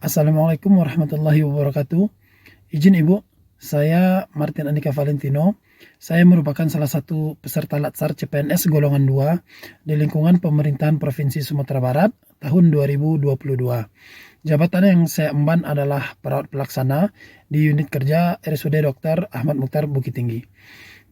Assalamualaikum warahmatullahi wabarakatuh. Izin Ibu, saya Martin Andika Valentino. Saya merupakan salah satu peserta Latsar CPNS golongan 2 di lingkungan pemerintahan Provinsi Sumatera Barat tahun 2022. Jabatan yang saya emban adalah perawat pelaksana di unit kerja RSUD Dr. Ahmad Mukhtar Bukit Tinggi.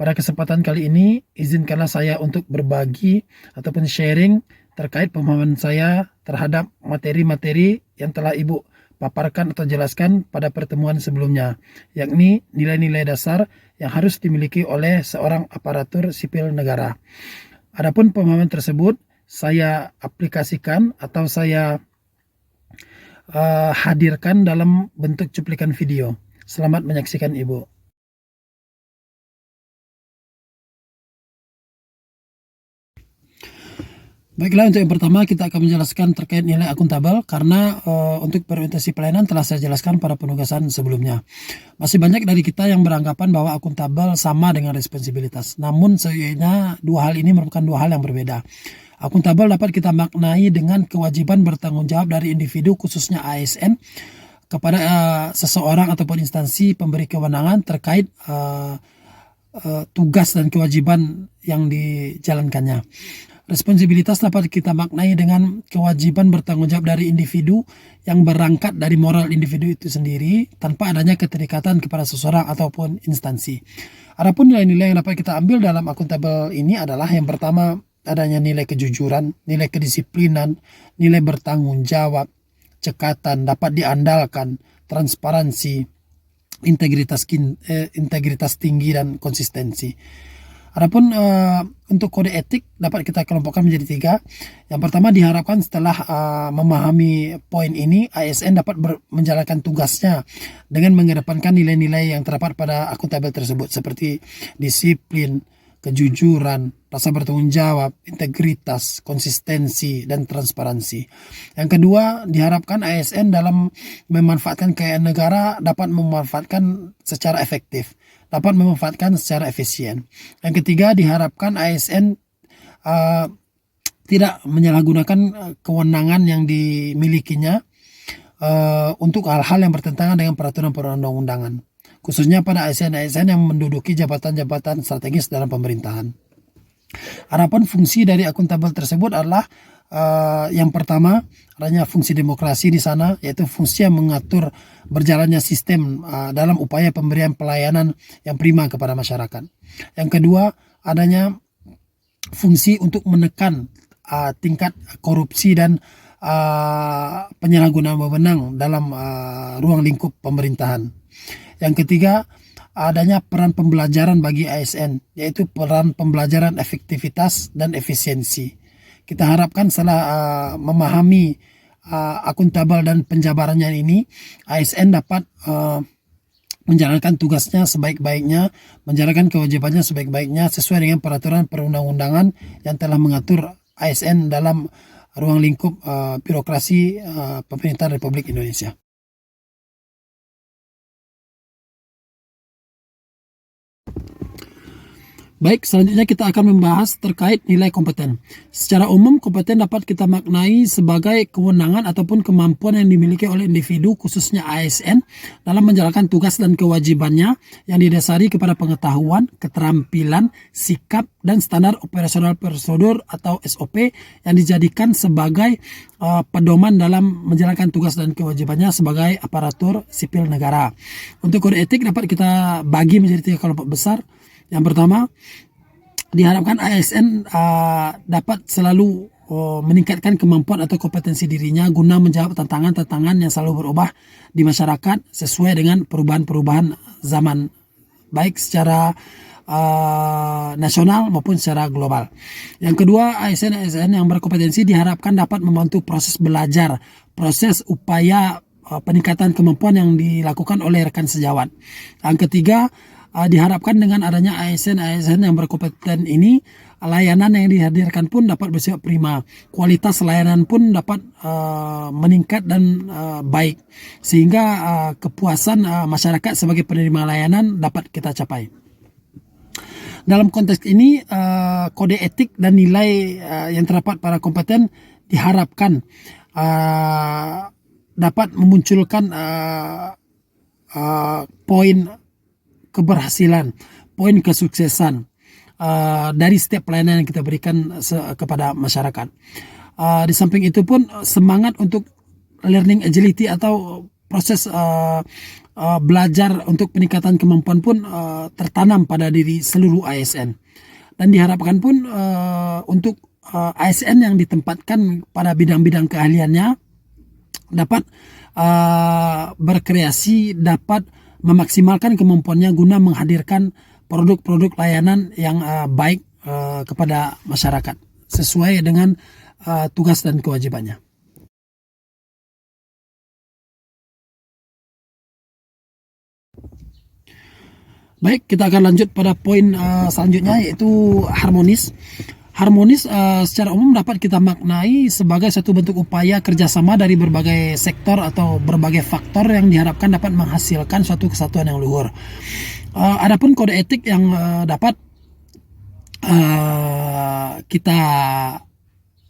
Pada kesempatan kali ini, izinkanlah saya untuk berbagi ataupun sharing terkait pemahaman saya terhadap materi-materi yang telah Ibu paparkan atau jelaskan pada pertemuan sebelumnya, yakni nilai-nilai dasar yang harus dimiliki oleh seorang aparatur sipil negara. Adapun pemahaman tersebut saya aplikasikan atau saya hadirkan dalam bentuk cuplikan video. Selamat menyaksikan Ibu. Baiklah, untuk yang pertama kita akan menjelaskan terkait nilai akuntabel karena untuk berorientasi pelayanan telah saya jelaskan pada penugasan sebelumnya. Masih banyak dari kita yang beranggapan bahwa akuntabel sama dengan responsibilitas. Namun sejujurnya dua hal ini merupakan dua hal yang berbeda. Akuntabel dapat kita maknai dengan kewajiban bertanggung jawab dari individu khususnya ASN kepada seseorang ataupun instansi pemberi kewenangan terkait tugas dan kewajiban yang dijalankannya. Responsibilitas dapat kita maknai dengan kewajiban bertanggung jawab dari individu yang berangkat dari moral individu itu sendiri tanpa adanya keterikatan kepada seseorang ataupun instansi. Adapun nilai-nilai yang dapat kita ambil dalam akuntabel ini adalah yang pertama adanya nilai kejujuran, nilai kedisiplinan, nilai bertanggung jawab, cekatan, dapat diandalkan, transparansi, integritas tinggi dan konsistensi. Adapun untuk kode etik dapat kita kelompokkan menjadi 3. Yang pertama, diharapkan setelah memahami poin ini, ASN dapat menjalankan tugasnya dengan mengedepankan nilai-nilai yang terdapat pada akuntabel tersebut seperti disiplin, kejujuran, rasa bertanggung jawab, integritas, konsistensi, dan transparansi. Yang kedua, diharapkan ASN dalam memanfaatkan kekayaan negara dapat memanfaatkan secara efektif, dapat memanfaatkan secara efisien. Yang ketiga, diharapkan ASN tidak menyalahgunakan kewenangan yang dimilikinya untuk hal-hal yang bertentangan dengan peraturan perundang-undangan, khususnya pada ASN-ASN yang menduduki jabatan-jabatan strategis dalam pemerintahan. Adapun fungsi dari akuntabel tersebut adalah yang pertama adanya fungsi demokrasi di sana, yaitu fungsi yang mengatur berjalannya sistem dalam upaya pemberian pelayanan yang prima kepada masyarakat. Yang kedua, adanya fungsi untuk menekan tingkat korupsi dan penyalahgunaan wewenang dalam ruang lingkup pemerintahan. Yang ketiga, adanya peran pembelajaran bagi ASN, yaitu peran pembelajaran efektivitas dan efisiensi. Kita harapkan setelah memahami akuntabel dan penjabarannya ini, ASN dapat menjalankan tugasnya sebaik-baiknya, menjalankan kewajibannya sebaik-baiknya sesuai dengan peraturan perundang-undangan yang telah mengatur ASN dalam ruang lingkup birokrasi pemerintahan Republik Indonesia. Baik, selanjutnya kita akan membahas terkait nilai kompeten. Secara umum, kompeten dapat kita maknai sebagai kewenangan ataupun kemampuan yang dimiliki oleh individu, khususnya ASN, dalam menjalankan tugas dan kewajibannya yang didasari kepada pengetahuan, keterampilan, sikap, dan standar operasional prosedur atau SOP yang dijadikan sebagai pedoman dalam menjalankan tugas dan kewajibannya sebagai aparatur sipil negara. Untuk kode etik dapat kita bagi menjadi 3 kelompok besar. Yang pertama, diharapkan ASN dapat selalu meningkatkan kemampuan atau kompetensi dirinya guna menjawab tantangan-tantangan yang selalu berubah di masyarakat sesuai dengan perubahan-perubahan zaman, baik secara nasional maupun secara global. Yang kedua, ASN-ASN yang berkompetensi diharapkan dapat membantu proses belajar, proses upaya peningkatan kemampuan yang dilakukan oleh rekan sejawat. Yang ketiga, diharapkan dengan adanya ASN-ASN yang berkompeten ini, layanan yang dihadirkan pun dapat bersifat prima, kualitas layanan pun dapat meningkat dan baik, sehingga kepuasan masyarakat sebagai penerima layanan dapat kita capai. Dalam konteks ini, kode etik dan nilai yang terdapat para kompeten diharapkan dapat memunculkan poin keberhasilan, poin kesuksesan dari setiap pelayanan yang kita berikan kepada masyarakat. Di samping itu pun semangat untuk learning agility atau proses belajar untuk peningkatan kemampuan pun tertanam pada diri seluruh ASN, dan diharapkan pun untuk ASN yang ditempatkan pada bidang-bidang keahliannya dapat berkreasi, dapat memaksimalkan kemampuannya guna menghadirkan produk-produk layanan yang baik kepada masyarakat sesuai dengan tugas dan kewajibannya. Baik, kita akan lanjut pada poin selanjutnya, yaitu harmonis. Harmonis secara umum dapat kita maknai sebagai satu bentuk upaya kerjasama dari berbagai sektor atau berbagai faktor yang diharapkan dapat menghasilkan suatu kesatuan yang luhur. Adapun kode etik yang dapat kita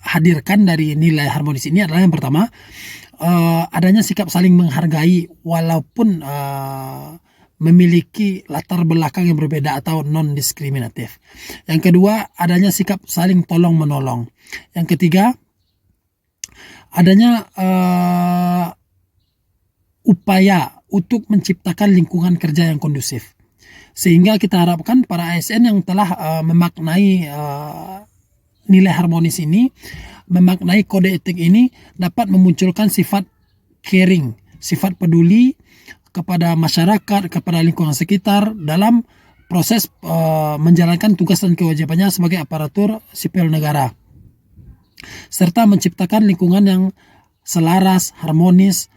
hadirkan dari nilai harmonis ini adalah yang pertama, adanya sikap saling menghargai walaupun memiliki latar belakang yang berbeda atau non-diskriminatif. Yang kedua, adanya sikap saling tolong-menolong. Yang ketiga, adanya upaya untuk menciptakan lingkungan kerja yang kondusif. Sehingga kita harapkan para ASN yang telah memaknai nilai harmonis ini, memaknai kode etik ini, dapat memunculkan sifat caring, sifat peduli kepada masyarakat, kepada lingkungan sekitar dalam proses menjalankan tugas dan kewajibannya sebagai aparatur sipil negara, serta menciptakan lingkungan yang selaras, harmonis,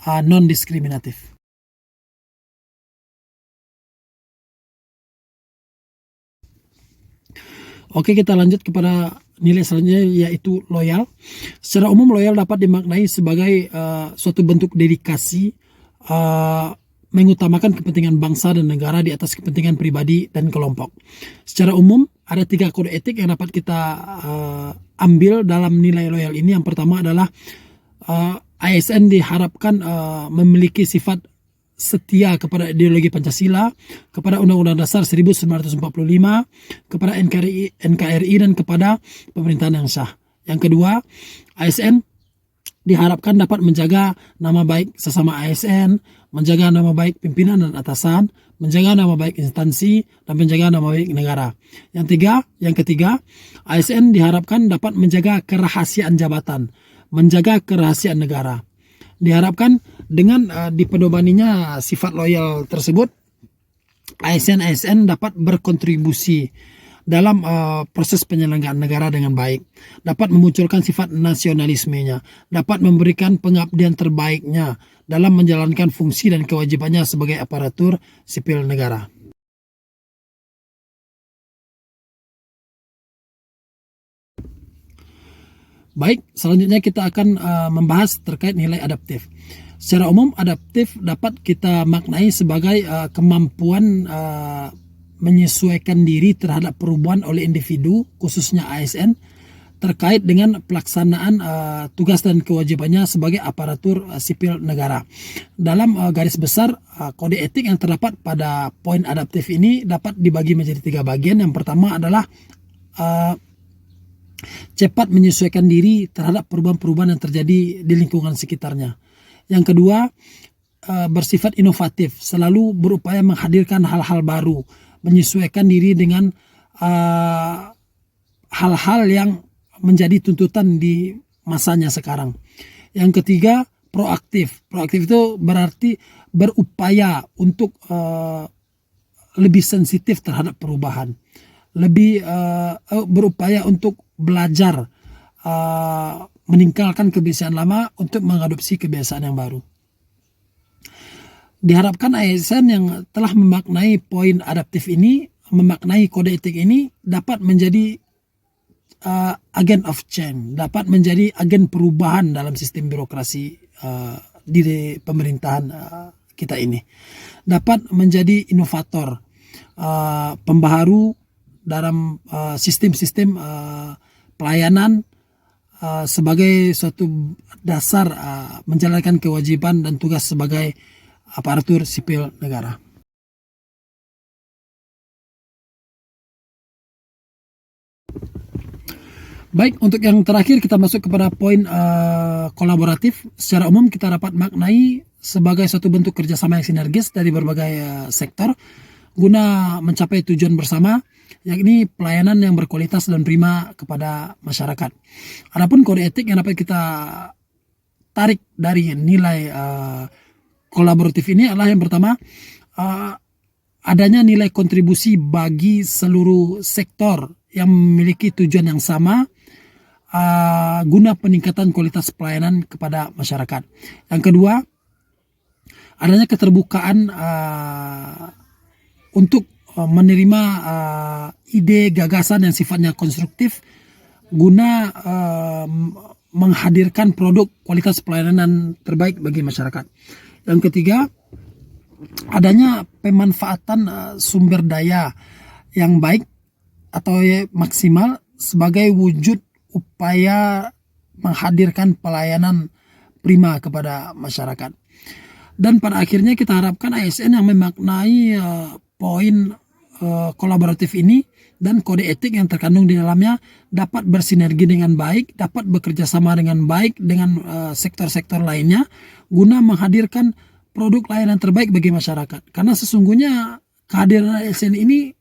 non-diskriminatif. Oke, kita lanjut kepada nilai selanjutnya, yaitu loyal. Secara umum, loyal dapat dimaknai sebagai suatu bentuk dedikasi, mengutamakan kepentingan bangsa dan negara di atas kepentingan pribadi dan kelompok. Secara umum, ada 3 kode etik yang dapat kita ambil dalam nilai loyal ini. Yang pertama adalah ASN diharapkan memiliki sifat setia kepada ideologi Pancasila, kepada Undang-Undang Dasar 1945, kepada NKRI dan kepada pemerintahan yang sah. Yang kedua, ASN diharapkan dapat menjaga nama baik sesama ASN, menjaga nama baik pimpinan dan atasan, menjaga nama baik instansi, dan menjaga nama baik negara. Yang ketiga, ASN diharapkan dapat menjaga kerahasiaan jabatan, menjaga kerahasiaan negara. Diharapkan dengan dipedomaninya sifat loyal tersebut, ASN dapat berkontribusi dalam proses penyelenggaraan negara dengan baik, dapat memunculkan sifat nasionalismenya, dapat memberikan pengabdian terbaiknya dalam menjalankan fungsi dan kewajibannya sebagai aparatur sipil negara. Baik, selanjutnya kita akan membahas terkait nilai adaptif. Secara umum, adaptif dapat kita maknai sebagai kemampuan menyesuaikan diri terhadap perubahan oleh individu, khususnya ASN, terkait dengan pelaksanaan tugas dan kewajibannya sebagai aparatur sipil negara. Dalam garis besar, kode etik yang terdapat pada poin adaptif ini dapat dibagi menjadi 3 bagian. Yang pertama adalah cepat menyesuaikan diri terhadap perubahan-perubahan yang terjadi di lingkungan sekitarnya. Yang kedua, bersifat inovatif, selalu berupaya menghadirkan hal-hal baru, menyesuaikan diri dengan hal-hal yang menjadi tuntutan di masanya sekarang. Yang ketiga, proaktif. Proaktif itu berarti berupaya untuk lebih sensitif terhadap perubahan, lebih berupaya untuk belajar, meninggalkan kebiasaan lama untuk mengadopsi kebiasaan yang baru. Diharapkan ASN yang telah memaknai poin adaptif ini, memaknai kode etik ini, dapat menjadi agen of change, dapat menjadi agen perubahan dalam sistem birokrasi di pemerintahan kita ini, dapat menjadi inovator, pembaharu dalam sistem-sistem pelayanan sebagai suatu dasar menjalankan kewajiban dan tugas sebagai aparatur sipil negara. Baik, untuk yang terakhir kita masuk kepada poin kolaboratif. Secara umum kita dapat maknai sebagai suatu bentuk kerjasama yang sinergis dari berbagai sektor guna mencapai tujuan bersama, yakni pelayanan yang berkualitas dan prima kepada masyarakat. Adapun kode etik yang dapat kita tarik dari nilai kolaboratif ini adalah yang pertama, adanya nilai kontribusi bagi seluruh sektor yang memiliki tujuan yang sama guna peningkatan kualitas pelayanan kepada masyarakat. Yang kedua, adanya keterbukaan untuk menerima ide gagasan yang sifatnya konstruktif guna menghadirkan produk kualitas pelayanan terbaik bagi masyarakat. Yang ketiga, adanya pemanfaatan sumber daya yang baik atau maksimal sebagai wujud upaya menghadirkan pelayanan prima kepada masyarakat. Dan pada akhirnya kita harapkan ASN yang memaknai poin kolaboratif ini dan kode etik yang terkandung di dalamnya dapat bersinergi dengan baik, dapat bekerja sama dengan baik dengan sektor-sektor lainnya guna menghadirkan produk layanan terbaik bagi masyarakat. Karena sesungguhnya kehadiran ASN ini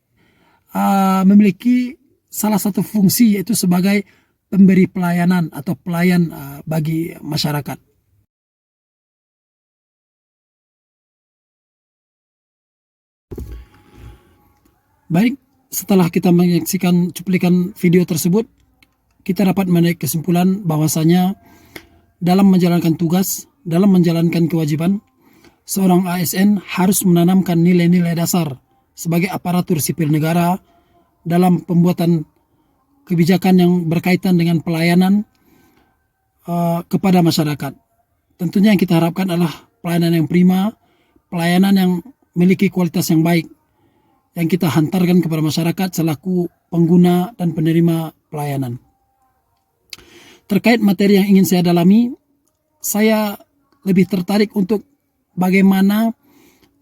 memiliki salah satu fungsi, yaitu sebagai pemberi pelayanan atau pelayan bagi masyarakat. Baik, setelah kita menyaksikan cuplikan video tersebut, kita dapat menarik kesimpulan bahwasanya dalam menjalankan tugas, dalam menjalankan kewajiban, seorang ASN harus menanamkan nilai-nilai dasar sebagai aparatur sipil negara dalam pembuatan kebijakan yang berkaitan dengan pelayanan kepada masyarakat. Tentunya yang kita harapkan adalah pelayanan yang prima, pelayanan yang memiliki kualitas yang baik, yang kita hantarkan kepada masyarakat selaku pengguna dan penerima pelayanan. Terkait materi yang ingin saya dalami, saya lebih tertarik untuk bagaimana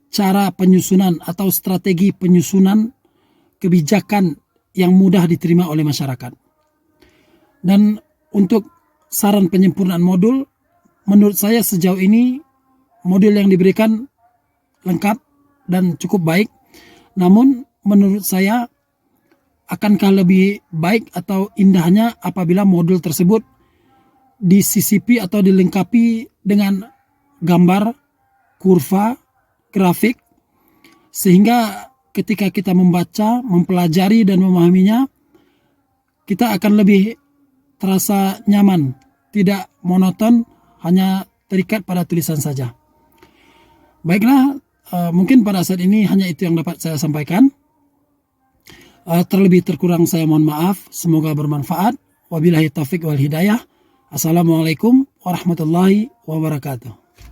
cara penyusunan atau strategi penyusunan kebijakan yang mudah diterima oleh masyarakat. Dan untuk saran penyempurnaan modul, menurut saya sejauh ini modul yang diberikan lengkap dan cukup baik. Namun menurut saya akankah lebih baik atau indahnya apabila modul tersebut disisipi atau dilengkapi dengan gambar, kurva, grafik, sehingga ketika kita membaca, mempelajari dan memahaminya, kita akan lebih terasa nyaman, tidak monoton, hanya terikat pada tulisan saja. Baiklah, mungkin pada saat ini hanya itu yang dapat saya sampaikan. Terlebih terkurang saya mohon maaf, semoga bermanfaat. Wabillahi taufiq wal hidayah. Assalamualaikum warahmatullahi wabarakatuh.